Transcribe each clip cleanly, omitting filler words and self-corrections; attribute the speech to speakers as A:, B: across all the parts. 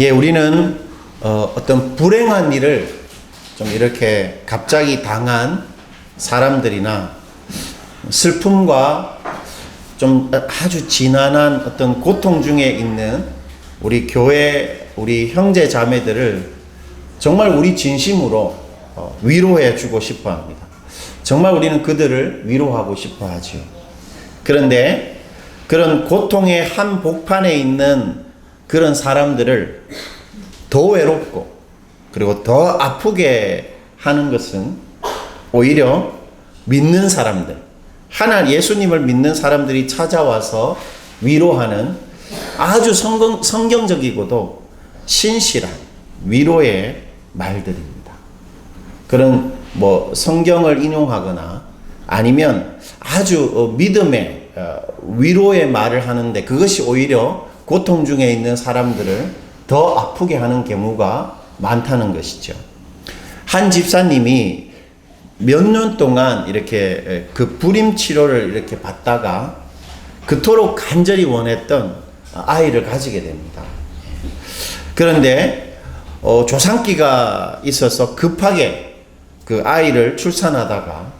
A: 예, 우리는 어떤 불행한 일을 좀 이렇게 갑자기 당한 사람들이나 슬픔과 좀 아주 지난한 어떤 고통 중에 있는 우리 교회, 우리 형제 자매들을 정말 우리 진심으로 위로해 주고 싶어 합니다. 정말 우리는 그들을 위로하고 싶어 하죠. 그런데 그런 고통의 한복판에 있는 그런 사람들을 더 외롭고 그리고 더 아프게 하는 것은 오히려 믿는 사람들, 예수님을 믿는 사람들이 찾아와서 위로하는 아주 성경적이고도 신실한 위로의 말들입니다. 그런 성경을 인용하거나 아니면 아주 믿음의 위로의 말을 하는데 그것이 오히려 고통 중에 있는 사람들을 더 아프게 하는 경우가 많다는 것이죠. 한 집사님이 몇 년 동안 이렇게 그 불임 치료를 이렇게 받다가 그토록 간절히 원했던 아이를 가지게 됩니다. 그런데 조산기가 있어서 급하게 그 아이를 출산하다가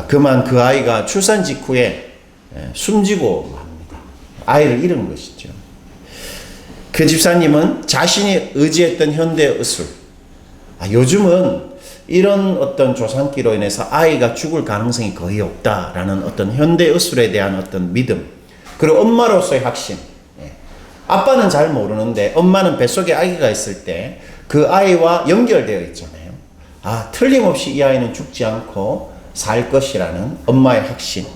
A: 그만 그 아이가 출산 직후에 숨지고 맙니다. 아이를 잃은 것이죠. 그 집사님은 자신이 의지했던 현대의술, 요즘은 이런 어떤 조산기로 인해서 아이가 죽을 가능성이 거의 없다라는 어떤 현대의술에 대한 어떤 믿음, 그리고 엄마로서의 확신. 아빠는 잘 모르는데 엄마는 뱃속에 아기가 있을 때 그 아이와 연결되어 있잖아요. 틀림없이 이 아이는 죽지 않고 살 것이라는 엄마의 확신.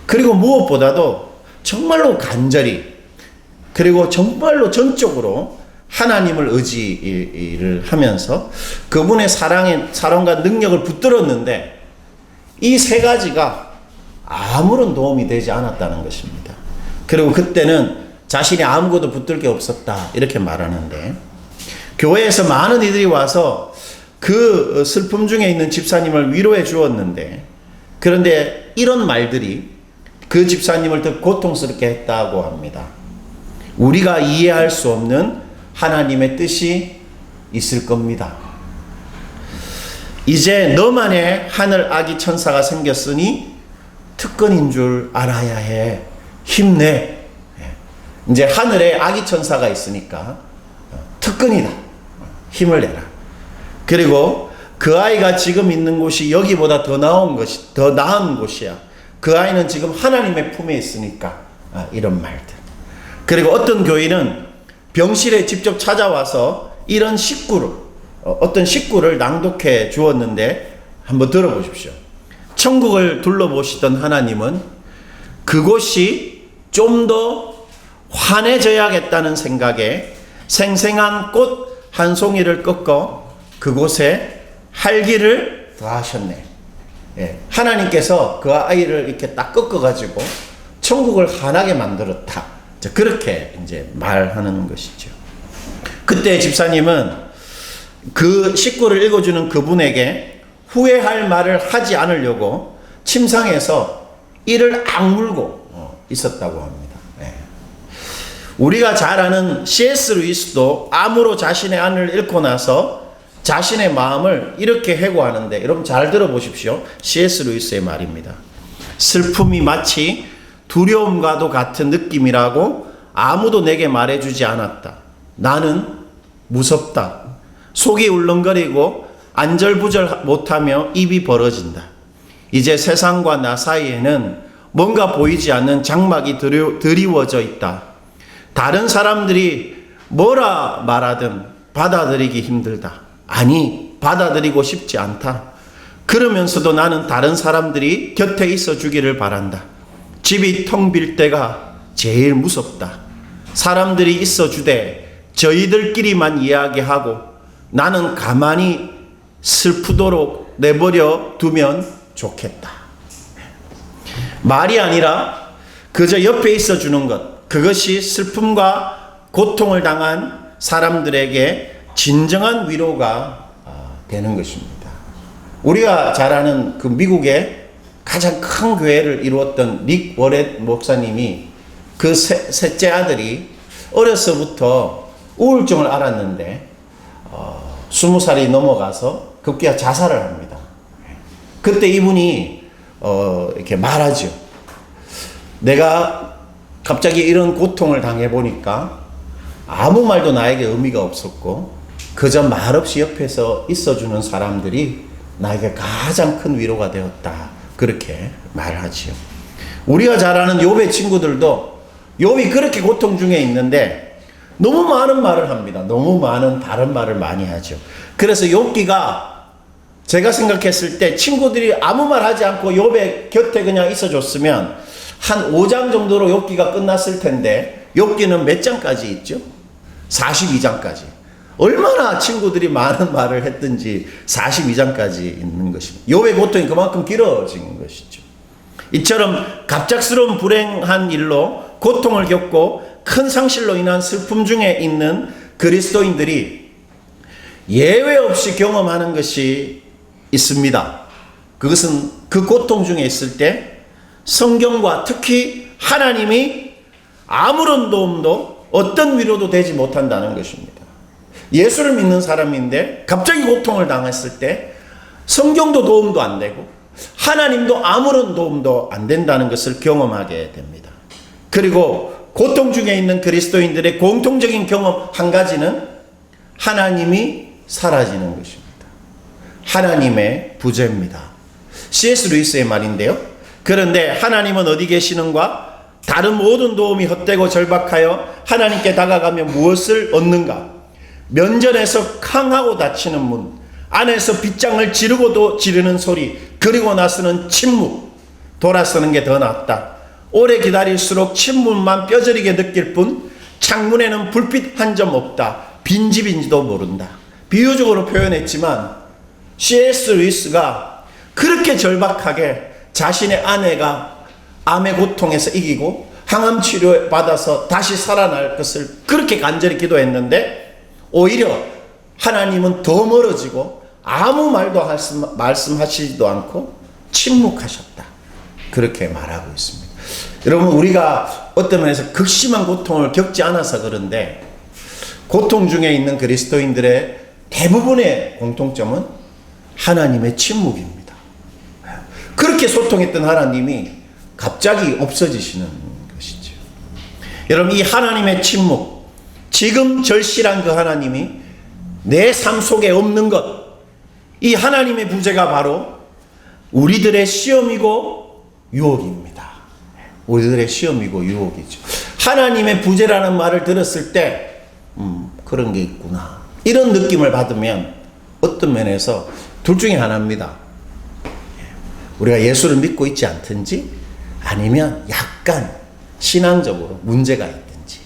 A: 그리고 무엇보다도 정말로 간절히 그리고 정말로 전적으로 하나님을 의지를 하면서 그분의 사랑과 능력을 붙들었는데 이 세 가지가 아무런 도움이 되지 않았다는 것입니다. 그리고 그때는 자신이 아무것도 붙들 게 없었다 이렇게 말하는데 교회에서 많은 이들이 와서 그 슬픔 중에 있는 집사님을 위로해 주었는데 그런데 이런 말들이 그 집사님을 더 고통스럽게 했다고 합니다. 우리가 이해할 수 없는 하나님의 뜻이 있을 겁니다. 이제 너만의 하늘 아기 천사가 생겼으니 특권인 줄 알아야 해. 힘내. 이제 하늘에 아기 천사가 있으니까 특권이다. 힘을 내라. 그리고 그 아이가 지금 있는 곳이 여기보다 더 나은 곳이야. 그 아이는 지금 하나님의 품에 있으니까 이런 말들. 그리고 어떤 교인은 병실에 직접 찾아와서 이런 어떤 식구를 낭독해 주었는데 한번 들어보십시오. 천국을 둘러보시던 하나님은 그곳이 좀 더 환해져야겠다는 생각에 생생한 꽃 한 송이를 꺾어 그곳에 활기를 더하셨네. 하나님께서 그 아이를 이렇게 딱 꺾어가지고 천국을 환하게 만들었다. 그렇게 이제 말하는 것이죠. 그때 집사님은 그 식구를 읽어주는 그분에게 후회할 말을 하지 않으려고 침상에서 이를 악물고 있었다고 합니다. 우리가 잘 아는 C.S. 루이스도 암으로 자신의 아내를 잃고 나서 자신의 마음을 이렇게 해고하는데 여러분 잘 들어보십시오. C.S. 루이스의 말입니다. 슬픔이 마치 두려움과도 같은 느낌이라고 아무도 내게 말해주지 않았다. 나는 무섭다. 속이 울렁거리고 안절부절 못하며 입이 벌어진다. 이제 세상과 나 사이에는 뭔가 보이지 않는 장막이 드리워져 있다. 다른 사람들이 뭐라 말하든 받아들이기 힘들다. 아니, 받아들이고 싶지 않다. 그러면서도 나는 다른 사람들이 곁에 있어 주기를 바란다. 집이 텅 빌 때가 제일 무섭다. 사람들이 있어 주되 저희들끼리만 이야기하고 나는 가만히 슬프도록 내버려 두면 좋겠다. 말이 아니라 그저 옆에 있어 주는 것. 그것이 슬픔과 고통을 당한 사람들에게 진정한 위로가 되는 것입니다. 우리가 잘 아는 그 미국의 가장 큰 교회를 이루었던 릭 워렛 목사님이 그 셋째 아들이 어려서부터 우울증을 앓았는데 20살이 넘어가서 급기야 자살을 합니다. 그때 이분이 이렇게 말하죠. 내가 갑자기 이런 고통을 당해보니까 아무 말도 나에게 의미가 없었고 그저 말없이 옆에서 있어주는 사람들이 나에게 가장 큰 위로가 되었다. 그렇게 말하지요. 우리가 잘 아는 욥의 친구들도 욥이 그렇게 고통 중에 있는데 너무 많은 말을 합니다. 너무 많은 다른 말을 많이 하죠. 그래서 욥기가 제가 생각했을 때 친구들이 아무 말 하지 않고 욥의 곁에 그냥 있어줬으면 한 5장 정도로 욥기가 끝났을 텐데 욥기는 몇 장까지 있죠? 42장까지. 얼마나 친구들이 많은 말을 했든지 42장까지 있는 것입니다. 욥의 고통이 그만큼 길어진 것이죠. 이처럼 갑작스러운 불행한 일로 고통을 겪고 큰 상실로 인한 슬픔 중에 있는 그리스도인들이 예외 없이 경험하는 것이 있습니다. 그것은 그 고통 중에 있을 때 성경과 특히 하나님이 아무런 도움도 어떤 위로도 되지 못한다는 것입니다. 예수를 믿는 사람인데 갑자기 고통을 당했을 때 성경도 도움도 안 되고 하나님도 아무런 도움도 안 된다는 것을 경험하게 됩니다. 그리고 고통 중에 있는 그리스도인들의 공통적인 경험 한 가지는 하나님이 사라지는 것입니다. 하나님의 부재입니다. C.S. 루이스의 말인데요. 그런데 하나님은 어디 계시는가? 다른 모든 도움이 헛되고 절박하여 하나님께 다가가면 무엇을 얻는가? 면전에서 캉하고 닫히는 문, 안에서 빗장을 지르고도 지르는 소리, 그리고 나서는 침묵. 돌아서는 게 더 낫다. 오래 기다릴수록 침묵만 뼈저리게 느낄 뿐 창문에는 불빛 한 점 없다. 빈집인지도 모른다. 비유적으로 표현했지만 C.S. 루이스가 그렇게 절박하게 자신의 아내가 암의 고통에서 이기고 항암 치료 받아서 다시 살아날 것을 그렇게 간절히 기도했는데 오히려 하나님은 더 멀어지고 아무 말도 말씀하시지도 않고 침묵하셨다. 그렇게 말하고 있습니다. 여러분, 우리가 어떤 면에서 극심한 고통을 겪지 않아서 그런데 고통 중에 있는 그리스도인들의 대부분의 공통점은 하나님의 침묵입니다. 그렇게 소통했던 하나님이 갑자기 없어지시는 것이죠. 여러분, 이 하나님의 침묵, 지금 절실한 그 하나님이 내 삶 속에 없는 것, 이 하나님의 부재가 바로 우리들의 시험이고 유혹입니다. 우리들의 시험이고 유혹이죠. 하나님의 부재라는 말을 들었을 때 그런 게 있구나, 이런 느낌을 받으면 어떤 면에서 둘 중에 하나입니다. 우리가 예수를 믿고 있지 않든지 아니면 약간 신앙적으로 문제가 있든지,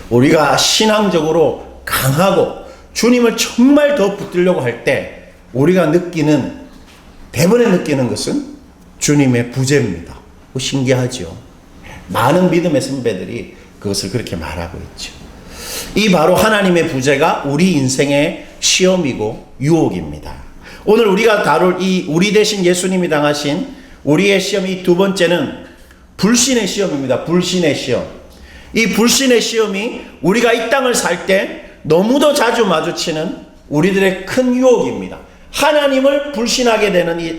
A: 우리가 신앙적으로 강하고 주님을 정말 더 붙들려고 할 때 우리가 대번에 느끼는 것은 주님의 부재입니다. 신기하죠. 많은 믿음의 선배들이 그것을 그렇게 말하고 있죠. 이 바로 하나님의 부재가 우리 인생의 시험이고 유혹입니다. 오늘 우리가 다룰 이 우리 대신 예수님이 당하신 우리의 시험, 이 두 번째는 불신의 시험입니다. 불신의 시험. 이 불신의 시험이 우리가 이 땅을 살 때 너무도 자주 마주치는 우리들의 큰 유혹입니다. 하나님을 불신하게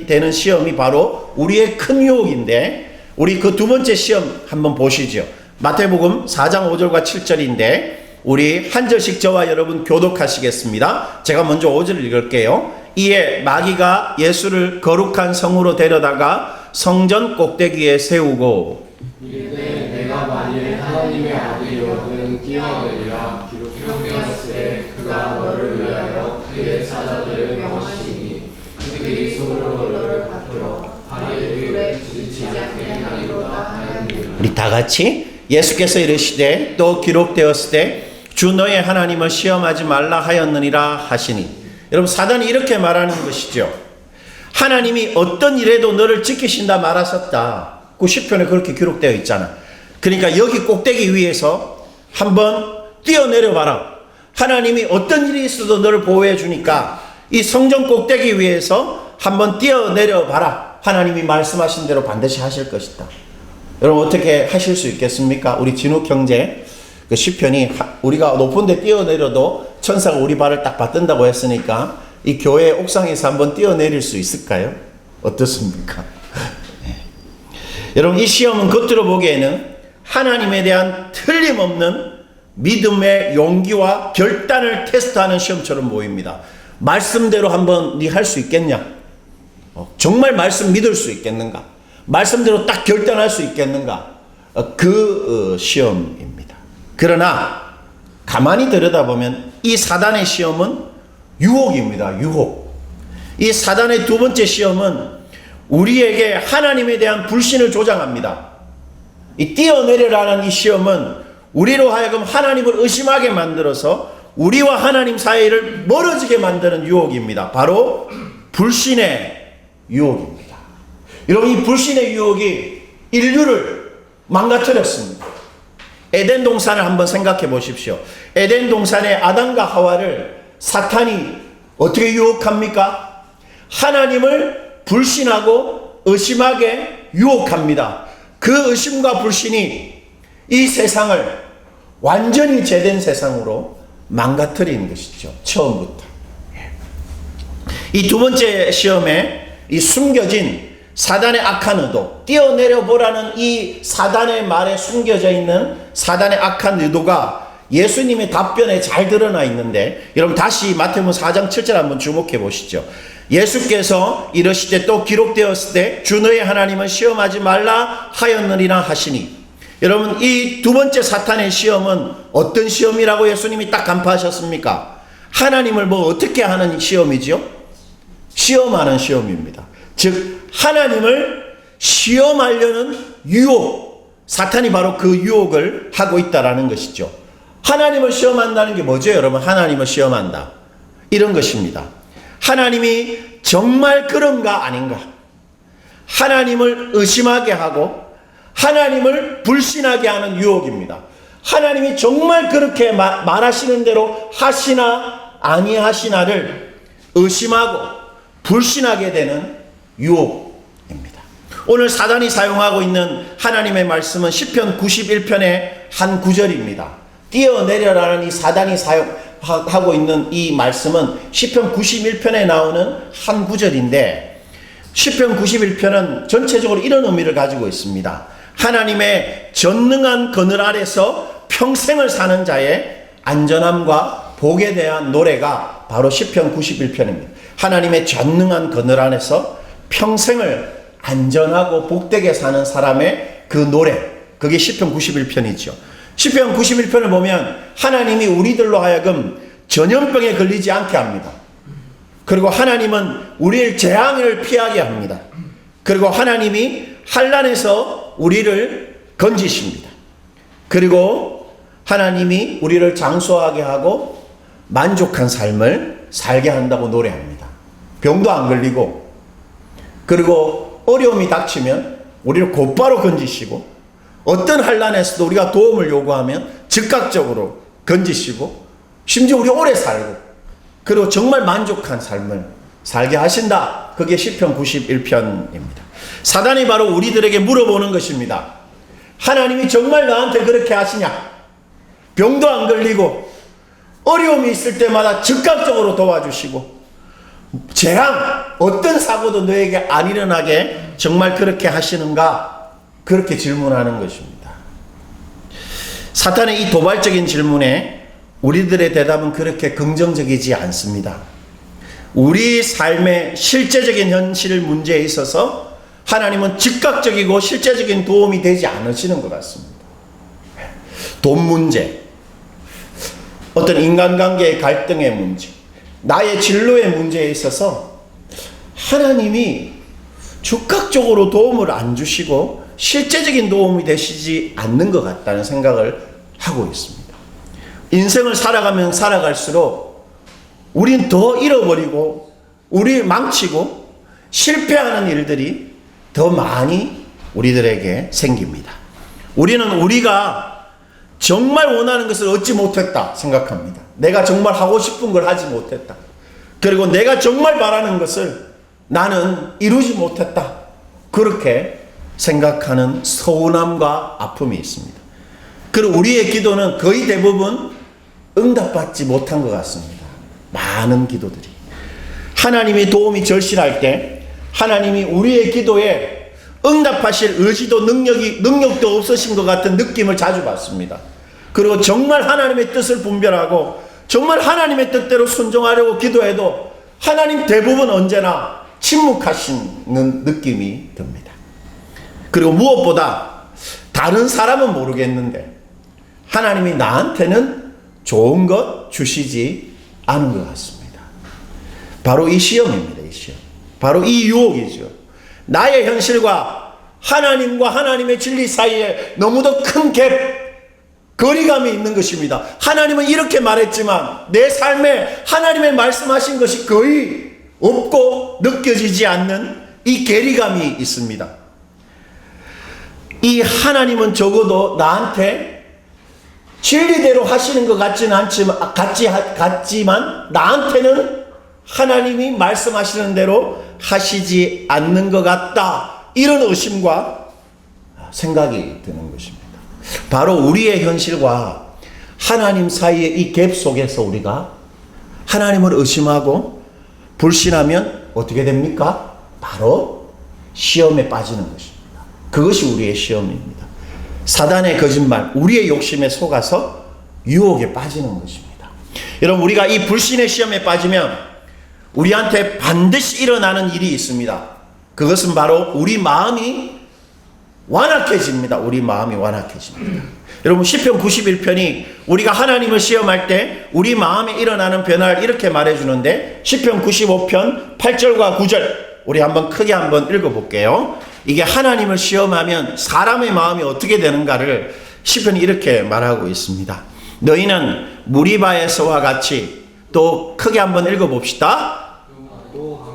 A: 되는 시험이 바로 우리의 큰 유혹인데, 우리 그 두 번째 시험 한번 보시죠. 마태복음 4장 5절과 7절인데 우리 한 절씩 저와 여러분 교독하시겠습니다. 제가 먼저 5절을 읽을게요. 이에 마귀가 예수를 거룩한 성으로 데려다가 성전 꼭대기에 세우고
B: 이르되 내가 만일 하나님의 아들이거든 뛰어내리라. 기록되었으되 그가 너를 위하여 그의 사자들을 명하시니 그들이 손으로 너를 받들어 발에 돌에 부딪히지 않게 하리로다 하였느니라.
A: 우리 다 같이 예수께서 이르시되 또 기록되었을 때 주 너의 하나님을 시험하지 말라 하였느니라 하시니, 여러분, 사단이 이렇게 말하는 것이죠. 하나님이 어떤 일에도 너를 지키신다 말하셨다. 그 시편에 그렇게 기록되어 있잖아. 그러니까 여기 꼭대기 위에서 한번 뛰어내려 봐라. 하나님이 어떤 일이 있어도 너를 보호해 주니까 이 성전 꼭대기 위에서 한번 뛰어내려 봐라. 하나님이 말씀하신 대로 반드시 하실 것이다. 여러분, 어떻게 하실 수 있겠습니까? 우리 진욱 형제, 그 시편이 우리가 높은 데 뛰어내려도 천사가 우리 발을 딱 받든다고 했으니까 이 교회 옥상에서 한번 뛰어내릴 수 있을까요? 어떻습니까? 네. 여러분, 이 시험은 겉으로 보기에는 하나님에 대한 틀림없는 믿음의 용기와 결단을 테스트하는 시험처럼 보입니다. 말씀대로 한번 네 할 수 있겠냐? 정말 말씀 믿을 수 있겠는가? 말씀대로 딱 결단할 수 있겠는가? 그 시험입니다. 그러나 가만히 들여다보면 이 사단의 시험은 유혹입니다. 유혹. 이 사단의 두 번째 시험은 우리에게 하나님에 대한 불신을 조장합니다. 이 뛰어내려라는 이 시험은 우리로 하여금 하나님을 의심하게 만들어서 우리와 하나님 사이를 멀어지게 만드는 유혹입니다. 바로 불신의 유혹입니다. 여러분, 이 불신의 유혹이 인류를 망가뜨렸습니다. 에덴 동산을 한번 생각해 보십시오. 에덴 동산의 아담과 하와를 사탄이 어떻게 유혹합니까? 하나님을 불신하고 의심하게 유혹합니다. 그 의심과 불신이 이 세상을 완전히 죄된 세상으로 망가뜨리는 것이죠. 처음부터. 이 두 번째 시험에 이 숨겨진 사단의 악한 의도, 뛰어내려 보라는 이 사단의 말에 숨겨져 있는 사단의 악한 의도가 예수님의 답변에 잘 드러나 있는데, 여러분 다시 마태복음 4장 7절 한번 주목해 보시죠. 예수께서 이르시되 또 기록되었을 때 주 너의 하나님은 시험하지 말라 하였느니라 하시니. 여러분, 이 두 번째 사탄의 시험은 어떤 시험이라고 예수님이 딱 간파하셨습니까? 하나님을 뭐 어떻게 하는 시험이지요? 시험하는 시험입니다. 즉 하나님을 시험하려는 유혹, 사탄이 바로 그 유혹을 하고 있다라는 것이죠. 하나님을 시험한다는 게 뭐죠, 여러분? 하나님을 시험한다, 이런 것입니다. 하나님이 정말 그런가 아닌가, 하나님을 의심하게 하고 하나님을 불신하게 하는 유혹입니다. 하나님이 정말 그렇게 말하시는 대로 하시나 아니하시나를 의심하고 불신하게 되는 유혹입니다. 오늘 사단이 사용하고 있는 하나님의 말씀은 시편 91편의 한 구절입니다. 뛰어내려라는 이 사단이 사용하고 있는 이 말씀은 시편 91편에 나오는 한 구절인데, 시편 91편은 전체적으로 이런 의미를 가지고 있습니다. 하나님의 전능한 그늘 아래서 평생을 사는 자의 안전함과 복에 대한 노래가 바로 시편 91편입니다. 하나님의 전능한 그늘 안에서 평생을 안전하고 복되게 사는 사람의 그 노래, 그게 시편 91편이죠. 시편 91편을 보면 하나님이 우리들로 하여금 전염병에 걸리지 않게 합니다. 그리고 하나님은 우리를 재앙을 피하게 합니다. 그리고 하나님이 환난에서 우리를 건지십니다. 그리고 하나님이 우리를 장수하게 하고 만족한 삶을 살게 한다고 노래합니다. 병도 안 걸리고, 그리고 어려움이 닥치면 우리를 곧바로 건지시고, 어떤 환난에서도 우리가 도움을 요구하면 즉각적으로 건지시고, 심지어 우리 오래 살고, 그리고 정말 만족한 삶을 살게 하신다. 그게 시편 91편입니다. 사단이 바로 우리들에게 물어보는 것입니다. 하나님이 정말 나한테 그렇게 하시냐? 병도 안 걸리고 어려움이 있을 때마다 즉각적으로 도와주시고, 재앙, 어떤 사고도 너에게 안 일어나게 정말 그렇게 하시는가? 그렇게 질문하는 것입니다. 사탄의 이 도발적인 질문에 우리들의 대답은 그렇게 긍정적이지 않습니다. 우리 삶의 실제적인 현실 문제에 있어서 하나님은 즉각적이고 실제적인 도움이 되지 않으시는 것 같습니다. 돈 문제, 어떤 인간관계의 갈등의 문제, 나의 진로의 문제에 있어서 하나님이 즉각적으로 도움을 안 주시고 실제적인 도움이 되시지 않는 것 같다는 생각을 하고 있습니다. 인생을 살아가면 살아갈수록 우린 더 잃어버리고 우리 망치고 실패하는 일들이 더 많이 우리들에게 생깁니다. 우리는 우리가 정말 원하는 것을 얻지 못했다 생각합니다. 내가 정말 하고 싶은 걸 하지 못했다. 그리고 내가 정말 바라는 것을 나는 이루지 못했다. 그렇게 생각하는 서운함과 아픔이 있습니다. 그리고 우리의 기도는 거의 대부분 응답받지 못한 것 같습니다. 많은 기도들이. 하나님이 도움이 절실할 때 하나님이 우리의 기도에 응답하실 의지도 능력도 없으신 것 같은 느낌을 자주 받습니다. 그리고 정말 하나님의 뜻을 분별하고 정말 하나님의 뜻대로 순종하려고 기도해도 하나님 대부분 언제나 침묵하시는 느낌이 듭니다. 그리고 무엇보다 다른 사람은 모르겠는데 하나님이 나한테는 좋은 것 주시지 않은 것 같습니다. 바로 이 시험입니다. 이 시험. 바로 이 유혹이죠. 나의 현실과 하나님과 하나님의 진리 사이에 너무도 큰 거리감이 있는 것입니다. 하나님은 이렇게 말했지만 내 삶에 하나님의 말씀하신 것이 거의 없고 느껴지지 않는 이 괴리감이 있습니다. 이 하나님은 적어도 나한테 진리대로 하시는 것 같지만 나한테는 하나님이 말씀하시는 대로 하시지 않는 것 같다. 이런 의심과 생각이 드는 것입니다. 바로 우리의 현실과 하나님 사이의 이 갭 속에서 우리가 하나님을 의심하고 불신하면 어떻게 됩니까? 바로 시험에 빠지는 것입니다. 그것이 우리의 시험입니다. 사단의 거짓말, 우리의 욕심에 속아서 유혹에 빠지는 것입니다. 여러분, 우리가 이 불신의 시험에 빠지면 우리한테 반드시 일어나는 일이 있습니다. 그것은 바로 우리 마음이 완악해집니다. 우리 마음이 완악해집니다. 여러분, 시편 91편이 우리가 하나님을 시험할 때 우리 마음에 일어나는 변화를 이렇게 말해주는데, 시편 95편 8절과 9절 우리 크게 한번 읽어볼게요. 이게 하나님을 시험하면 사람의 마음이 어떻게 되는가를 시편이 이렇게 말하고 있습니다. 너희는 무리바에서와 같이, 또 크게 한번 읽어봅시다.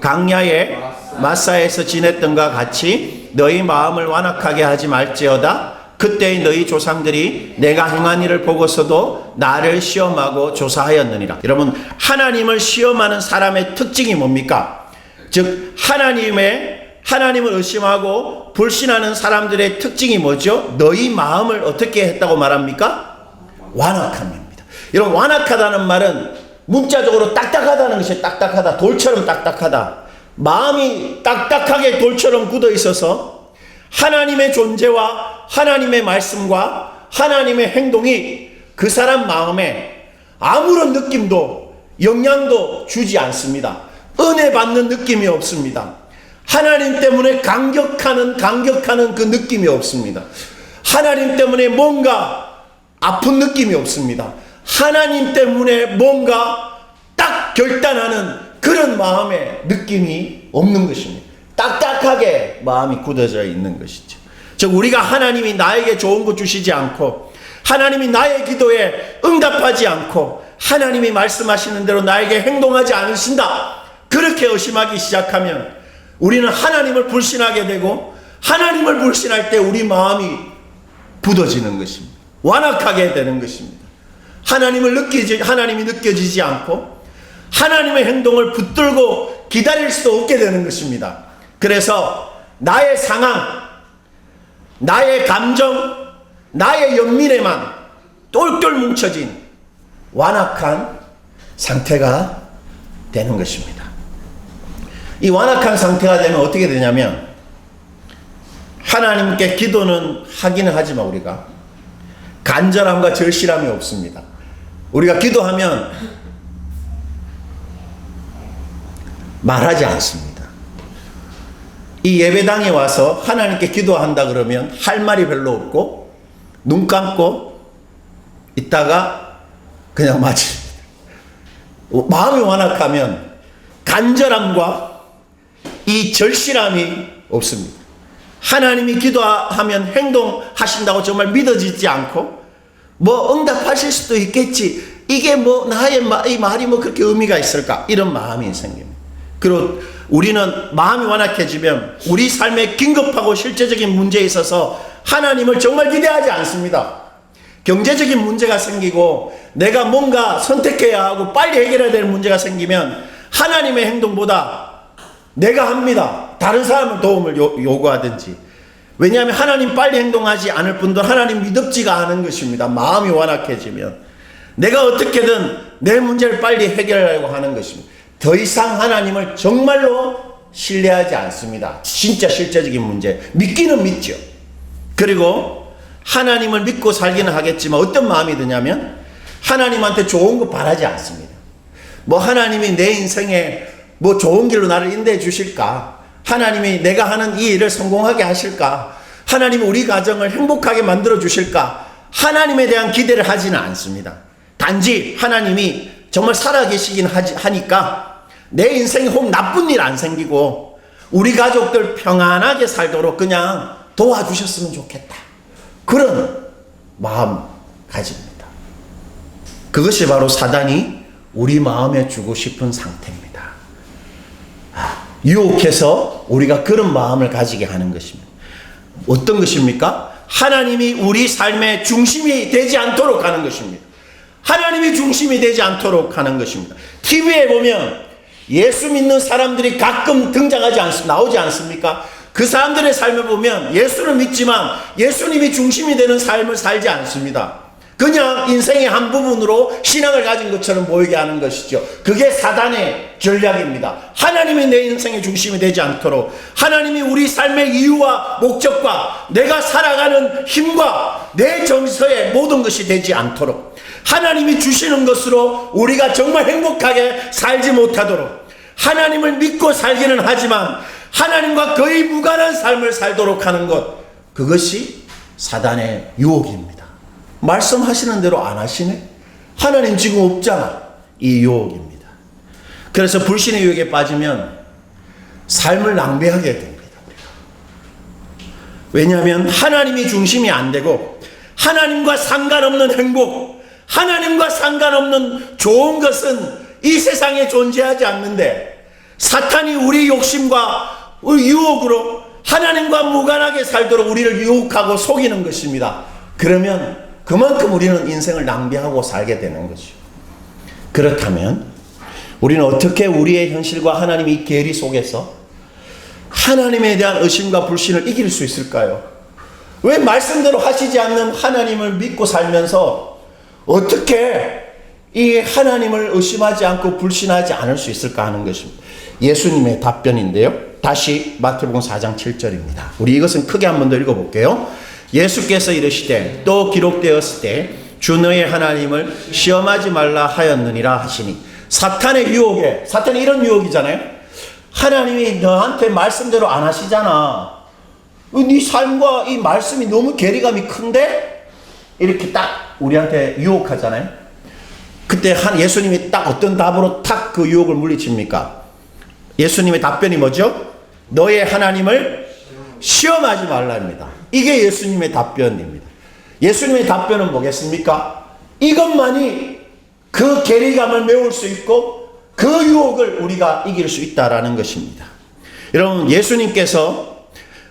A: 강야의 마사에서 지냈던 것 같이 너희 마음을 완악하게 하지 말지어다. 그때의 너희 조상들이 내가 행한 일을 보고서도 나를 시험하고 조사하였느니라. 여러분, 하나님을 시험하는 사람의 특징이 뭡니까? 즉 하나님을 의심하고 불신하는 사람들의 특징이 뭐죠? 너희 마음을 어떻게 했다고 말합니까? 완악함입니다. 여러분, 완악하다는 말은 문자적으로 딱딱하다는 것이 딱딱하다, 돌처럼 딱딱하다. 마음이 딱딱하게 돌처럼 굳어 있어서 하나님의 존재와 하나님의 말씀과 하나님의 행동이 그 사람 마음에 아무런 느낌도 영향도 주지 않습니다. 은혜 받는 느낌이 없습니다. 하나님 때문에 감격하는 그 느낌이 없습니다. 하나님 때문에 뭔가 아픈 느낌이 없습니다. 하나님 때문에 뭔가 딱 결단하는 그런 마음의 느낌이 없는 것입니다. 딱딱하게 마음이 굳어져 있는 것이죠. 즉, 우리가 하나님이 나에게 좋은 것 주시지 않고 하나님이 나의 기도에 응답하지 않고 하나님이 말씀하시는 대로 나에게 행동하지 않으신다, 그렇게 의심하기 시작하면 우리는 하나님을 불신하게 되고, 하나님을 불신할 때 우리 마음이 굳어지는 것입니다. 완악하게 되는 것입니다. 하나님이 느껴지지 않고 하나님의 행동을 붙들고 기다릴 수도 없게 되는 것입니다. 그래서 나의 상황, 나의 감정, 나의 연민에만 똘똘 뭉쳐진 완악한 상태가 되는 것입니다. 이 완악한 상태가 되면 어떻게 되냐면, 하나님께 기도는 하기는 하지만 우리가 간절함과 절실함이 없습니다. 우리가 기도하면 말하지 않습니다. 이 예배당에 와서 하나님께 기도한다 그러면 할 말이 별로 없고 눈 감고 있다가 그냥 마칩니다. 마음이 완악하면 간절함과 이 절실함이 없습니다. 하나님이 기도하면 행동하신다고 정말 믿어지지 않고, 응답하실 수도 있겠지, 이게 나의 이 말이 그렇게 의미가 있을까, 이런 마음이 생깁니다. 그리고 우리는 마음이 완악해지면 우리 삶에 긴급하고 실제적인 문제에 있어서 하나님을 정말 기대하지 않습니다. 경제적인 문제가 생기고 내가 뭔가 선택해야 하고 빨리 해결해야 될 문제가 생기면 하나님의 행동보다 내가 합니다. 다른 사람의 도움을 요구하든지, 왜냐하면 하나님 빨리 행동하지 않을 뿐더러 하나님 믿음지가 않은 것입니다. 마음이 완악해지면 내가 어떻게든 내 문제를 빨리 해결하려고 하는 것입니다. 더 이상 하나님을 정말로 신뢰하지 않습니다. 진짜 실제적인 문제. 믿기는 믿죠. 그리고 하나님을 믿고 살기는 하겠지만 어떤 마음이 드냐면 하나님한테 좋은 거 바라지 않습니다. 뭐 하나님이 내 인생에 뭐 좋은 길로 나를 인도해 주실까? 하나님이 내가 하는 이 일을 성공하게 하실까? 하나님이 우리 가정을 행복하게 만들어 주실까? 하나님에 대한 기대를 하지는 않습니다. 단지 하나님이 정말 살아계시긴 하니까 내 인생에 혹 나쁜 일 안 생기고 우리 가족들 평안하게 살도록 그냥 도와주셨으면 좋겠다. 그런 마음 가집니다. 그것이 바로 사단이 우리 마음에 주고 싶은 상태입니다. 유혹해서 우리가 그런 마음을 가지게 하는 것입니다. 어떤 것입니까? 하나님이 우리 삶의 중심이 되지 않도록 하는 것입니다. 하나님이 중심이 되지 않도록 하는 것입니다. TV에 보면 예수 믿는 사람들이 가끔 등장하지 않습니까? 나오지 않습니까? 그 사람들의 삶을 보면 예수를 믿지만 예수님이 중심이 되는 삶을 살지 않습니다. 그냥 인생의 한 부분으로 신앙을 가진 것처럼 보이게 하는 것이죠. 그게 사단의 전략입니다. 하나님이 내 인생의 중심이 되지 않도록, 하나님이 우리 삶의 이유와 목적과 내가 살아가는 힘과 내 정서의 모든 것이 되지 않도록, 하나님이 주시는 것으로 우리가 정말 행복하게 살지 못하도록, 하나님을 믿고 살기는 하지만 하나님과 거의 무관한 삶을 살도록 하는 것, 그것이 사단의 유혹입니다. 말씀하시는 대로 안 하시네? 하나님 지금 없잖아. 이 유혹입니다. 그래서 불신의 유혹에 빠지면 삶을 낭비하게 됩니다. 왜냐하면 하나님이 중심이 안 되고 하나님과 상관없는 행복, 하나님과 상관없는 좋은 것은 이 세상에 존재하지 않는데 사탄이 우리 욕심과 우리 유혹으로 하나님과 무관하게 살도록 우리를 유혹하고 속이는 것입니다. 그러면 그만큼 우리는 인생을 낭비하고 살게 되는 거죠. 그렇다면 우리는 어떻게 우리의 현실과 하나님의 계리 속에서 하나님에 대한 의심과 불신을 이길 수 있을까요? 왜 말씀대로 하시지 않는 하나님을 믿고 살면서 어떻게 이 하나님을 의심하지 않고 불신하지 않을 수 있을까 하는 것입니다. 예수님의 답변인데요. 다시 마태복음 4장 7절입니다. 우리 이것은 크게 한 번 더 읽어볼게요. 예수께서 이르시되 또 기록되었을 때 주 너의 하나님을 시험하지 말라 하였느니라 하시니, 사탄의 유혹에, 사탄이 이런 유혹이잖아요. 하나님이 너한테 말씀대로 안 하시잖아. 네 삶과 이 말씀이 너무 괴리감이 큰데? 이렇게 딱 우리한테 유혹하잖아요. 그때 예수님이 딱 어떤 답으로 탁 그 유혹을 물리칩니까? 예수님의 답변이 뭐죠? 너의 하나님을 시험하지 말라입니다. 이게 예수님의 답변입니다. 예수님의 답변은 뭐겠습니까? 이것만이 그 괴리감을 메울 수 있고 그 유혹을 우리가 이길 수 있다라는 것입니다. 여러분, 예수님께서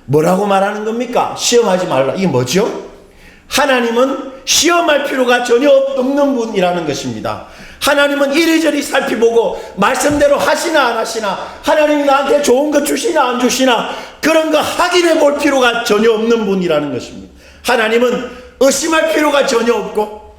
A: 뭐라고 말하는 겁니까? 시험하지 말라. 이게 뭐죠? 하나님은 시험할 필요가 전혀 없는 분이라는 것입니다. 하나님은 이리저리 살피보고 말씀대로 하시나 안 하시나, 하나님이 나한테 좋은 거 주시나 안 주시나 그런 거 확인해 볼 필요가 전혀 없는 분이라는 것입니다. 하나님은 의심할 필요가 전혀 없고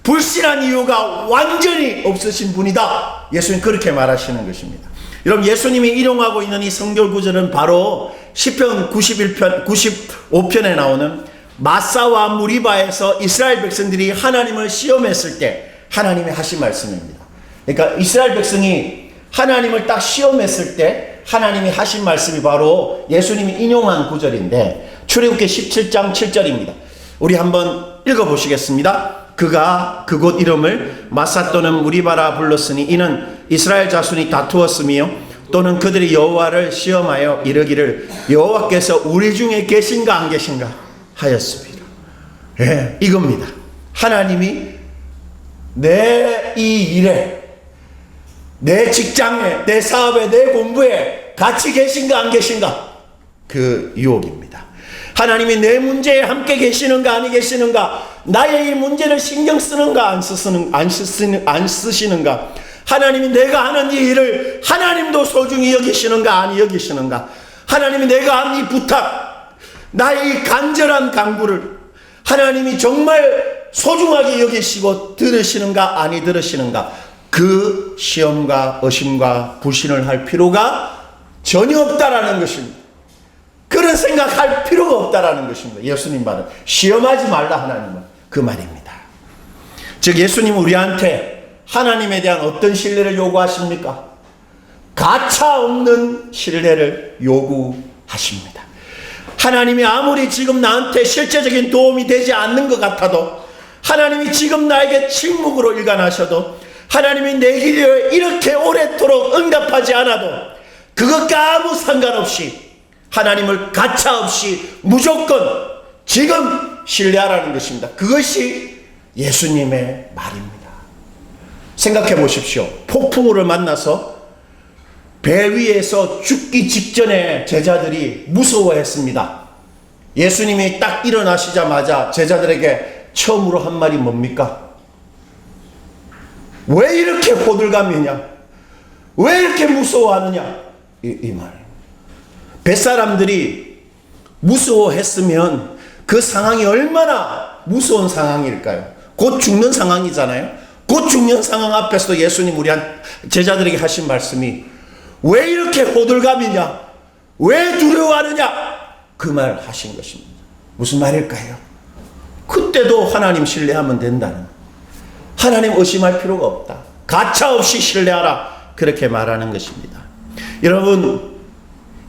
A: 불신한 이유가 완전히 없으신 분이다. 예수님 그렇게 말하시는 것입니다. 여러분, 예수님이 일용하고 있는 이 성경 구절은 바로 시편 95편에 나오는 마사와 무리바에서 이스라엘 백성들이 하나님을 시험했을 때 하나님이 하신 말씀입니다. 그러니까 이스라엘 백성이 하나님을 딱 시험했을 때 하나님이 하신 말씀이 바로 예수님이 인용한 구절인데, 출애굽기 17장 7절입니다. 우리 한번 읽어보시겠습니다. 그가 그곳 이름을 마사 또는 무리바라 불렀으니 이는 이스라엘 자손이 다투었으며 또는 그들이 여호와를 시험하여 이르기를 여호와께서 우리 중에 계신가 안 계신가 하였습니다. 예, 이겁니다. 하나님이 내 이 일에, 내 직장에, 내 사업에, 내 공부에 같이 계신가 안 계신가? 그 유혹입니다. 하나님이 내 문제에 함께 계시는가 아니 계시는가? 나의 이 문제를 신경 쓰는가 안 쓰시는가? 하나님이 내가 하는 이 일을 하나님도 소중히 여기시는가 아니 여기시는가? 하나님이 내가 한 이 부탁, 나의 이 간절한 간구를 하나님이 정말 소중하게 여기시고 들으시는가 아니 들으시는가, 그 시험과 의심과 불신을 할 필요가 전혀 없다라는 것입니다. 그런 생각할 필요가 없다라는 것입니다. 예수님 말은 시험하지 말라, 하나님은 그 말입니다. 즉 예수님은 우리한테 하나님에 대한 어떤 신뢰를 요구하십니까? 가차 없는 신뢰를 요구하십니다. 하나님이 아무리 지금 나한테 실제적인 도움이 되지 않는 것 같아도, 하나님이 지금 나에게 침묵으로 일관하셔도, 하나님이 내 길을 이렇게 오래도록 응답하지 않아도 그것과 아무 상관없이 하나님을 가차없이 무조건 지금 신뢰하라는 것입니다. 그것이 예수님의 말입니다. 생각해 보십시오. 폭풍우를 만나서 배 위에서 죽기 직전에 제자들이 무서워했습니다. 예수님이 딱 일어나시자마자 제자들에게 처음으로 한 말이 뭡니까? 왜 이렇게 호들갑이냐? 왜 이렇게 무서워하느냐? 이 말. 뱃사람들이 무서워했으면 그 상황이 얼마나 무서운 상황일까요? 곧 죽는 상황이잖아요. 곧 죽는 상황 앞에서도 예수님 우리 제자들에게 하신 말씀이 왜 이렇게 호들갑이냐? 왜 두려워하느냐? 그 말 하신 것입니다. 무슨 말일까요? 그때도 하나님 신뢰하면 된다는, 하나님 의심할 필요가 없다, 가차없이 신뢰하라, 그렇게 말하는 것입니다. 여러분,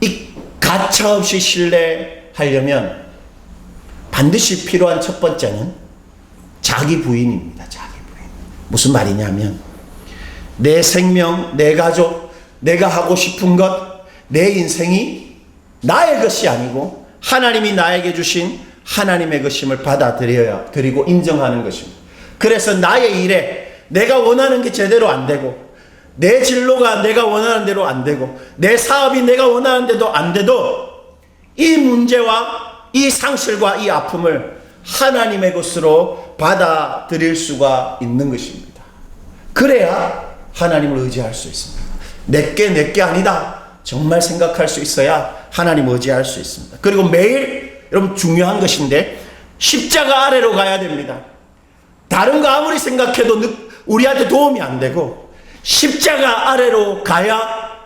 A: 이 가차없이 신뢰하려면 반드시 필요한 첫 번째는 자기 부인입니다. 자기 부인. 무슨 말이냐면 내 생명, 내 가족, 내가 하고 싶은 것, 내 인생이 나의 것이 아니고 하나님이 나에게 주신 하나님의 것임을 받아들이고 인정하는 것입니다. 그래서 나의 일에 내가 원하는 게 제대로 안 되고, 내 진로가 내가 원하는 대로 안 되고, 내 사업이 내가 원하는 대로 안 돼도 이 문제와 이 상실과 이 아픔을 하나님의 것으로 받아들일 수가 있는 것입니다. 그래야 하나님을 의지할 수 있습니다. 내게 아니다 정말 생각할 수 있어야 하나님 의지할 수 있습니다. 그리고 매일, 여러분 중요한 것인데, 십자가 아래로 가야 됩니다. 다른 거 아무리 생각해도 우리한테 도움이 안 되고 십자가 아래로 가야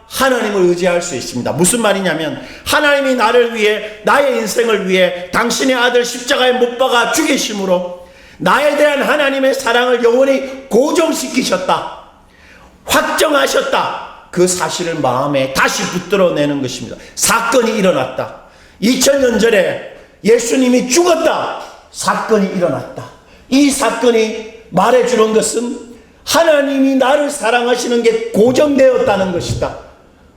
A: 하나님을 의지할 수 있습니다. 무슨 말이냐면 하나님이 나를 위해, 나의 인생을 위해 당신의 아들 십자가에 못 박아 죽이심으로 나에 대한 하나님의 사랑을 영원히 고정시키셨다, 확정하셨다, 그 사실을 마음에 다시 붙들어내는 것입니다. 사건이 일어났다. 2000년 전에 예수님이 죽었다. 사건이 일어났다. 이 사건이 말해주는 것은 하나님이 나를 사랑하시는 게 고정되었다는 것이다.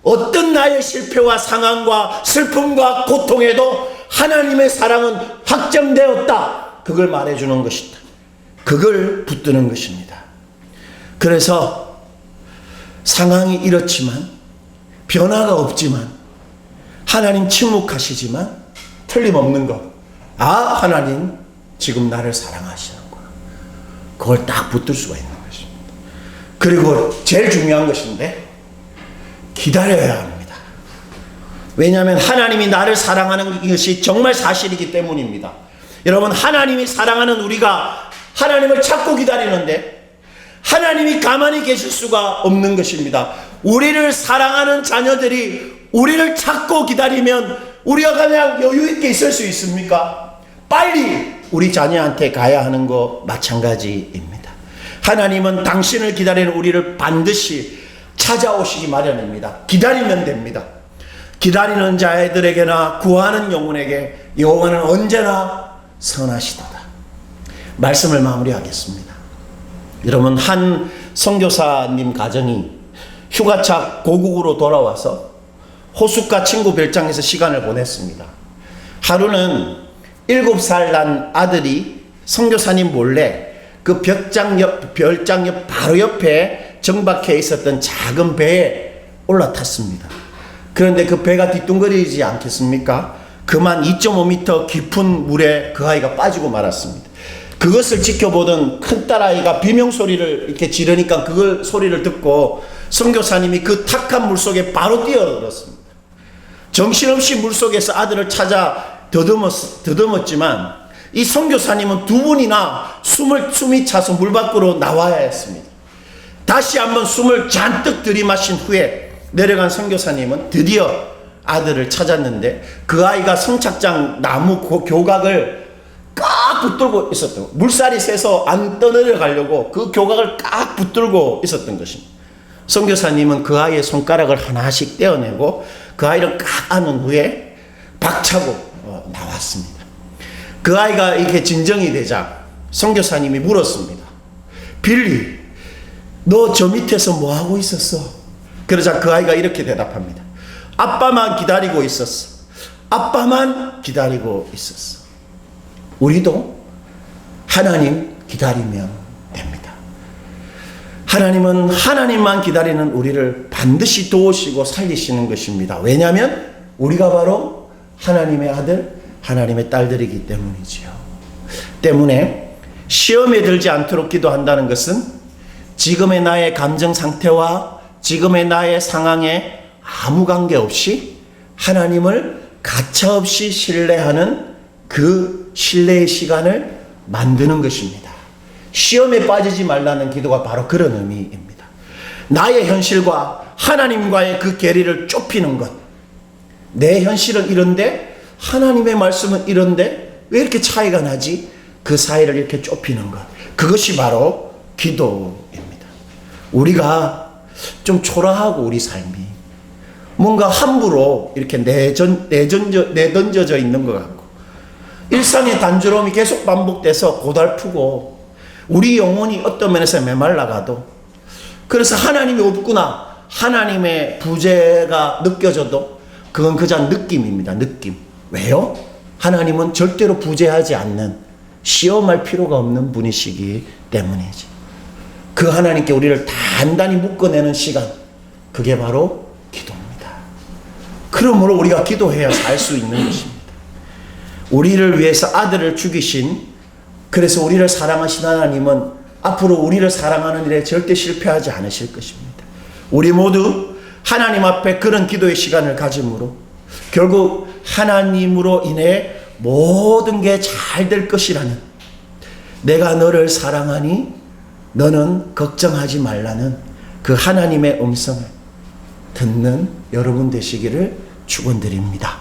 A: 어떤 나의 실패와 상황과 슬픔과 고통에도 하나님의 사랑은 확정되었다. 그걸 말해주는 것이다. 그걸 붙드는 것입니다. 그래서 상황이 이렇지만, 변화가 없지만, 하나님 침묵하시지만 틀림없는 것, 하나님 지금 나를 사랑하시는구나, 그걸 딱 붙들 수가 있는 것입니다. 그리고 제일 중요한 것인데 기다려야 합니다. 왜냐하면 하나님이 나를 사랑하는 것이 정말 사실이기 때문입니다. 여러분, 하나님이 사랑하는 우리가 하나님을 찾고 기다리는데 하나님이 가만히 계실 수가 없는 것입니다. 우리를 사랑하는 자녀들이 우리를 찾고 기다리면 우리가 그냥 여유 있게 있을 수 있습니까? 빨리 우리 자녀한테 가야 하는 거 마찬가지입니다. 하나님은 당신을 기다리는 우리를 반드시 찾아오시기 마련입니다. 기다리면 됩니다. 기다리는 자들에게나 구하는 영혼에게 여호와는 언제나 선하시도다. 말씀을 마무리하겠습니다. 여러분, 한 선교사님 가정이 휴가차 고국으로 돌아와서 호숫가 친구 별장에서 시간을 보냈습니다. 하루는 7살 난 아들이 선교사님 몰래 그 별장 옆 바로 옆에 정박해 있었던 작은 배에 올라탔습니다. 그런데 그 배가 뒤뚱거리지 않겠습니까? 그만 2.5m 깊은 물에 그 아이가 빠지고 말았습니다. 그것을 지켜보던 큰딸아이가 비명소리를 이렇게 지르니까 그걸 소리를 듣고 선교사님이 그 탁한 물속에 바로 뛰어들었습니다. 정신없이 물속에서 아들을 찾아 더듬었지만 이 선교사님은 두 분이나 숨이 차서 물 밖으로 나와야 했습니다. 다시 한번 숨을 잔뜩 들이마신 후에 내려간 선교사님은 드디어 아들을 찾았는데 그 아이가 성착장 나무 교각을 꽉 붙들고 있었던, 물살이 새서 안 떠내려가려고 그 교각을 꽉 붙들고 있었던 것입니다. 선교사님은 그 아이의 손가락을 하나씩 떼어내고 그 아이를 꽉 안은 후에 박차고 나왔습니다. 그 아이가 이렇게 진정이 되자 선교사님이 물었습니다. 빌리, 너 저 밑에서 뭐 하고 있었어? 그러자 그 아이가 이렇게 대답합니다. 아빠만 기다리고 있었어. 아빠만 기다리고 있었어. 우리도 하나님 기다리면 됩니다. 하나님은 하나님만 기다리는 우리를 반드시 도우시고 살리시는 것입니다. 왜냐하면 우리가 바로 하나님의 아들, 하나님의 딸들이기 때문이지요. 때문에 시험에 들지 않도록 기도한다는 것은 지금의 나의 감정 상태와 지금의 나의 상황에 아무 관계없이 하나님을 가차없이 신뢰하는 그 신뢰의 시간을 만드는 것입니다. 시험에 빠지지 말라는 기도가 바로 그런 의미입니다. 나의 현실과 하나님과의 그 괴리를 좁히는 것. 내 현실은 이런데 하나님의 말씀은 이런데 왜 이렇게 차이가 나지? 그 사이를 이렇게 좁히는 것. 그것이 바로 기도입니다. 우리가 좀 초라하고 우리 삶이 뭔가 함부로 이렇게 내던져져 있는 것 같고 일상의 단조로움이 계속 반복돼서 고달프고 우리 영혼이 어떤 면에서 메말라가도 그래서 하나님이 없구나, 하나님의 부재가 느껴져도 그건 그저 느낌입니다. 느낌. 왜요? 하나님은 절대로 부재하지 않는, 시험할 필요가 없는 분이시기 때문이지. 그 하나님께 우리를 단단히 묶어내는 시간, 그게 바로 기도입니다. 그러므로 우리가 기도해야 살 수 있는 것입니다. 우리를 위해서 아들을 죽이신, 그래서 우리를 사랑하신 하나님은 앞으로 우리를 사랑하는 일에 절대 실패하지 않으실 것입니다. 우리 모두 하나님 앞에 그런 기도의 시간을 가짐으로 결국 하나님으로 인해 모든 게 잘 될 것이라는, 내가 너를 사랑하니 너는 걱정하지 말라는 그 하나님의 음성을 듣는 여러분 되시기를 축원드립니다.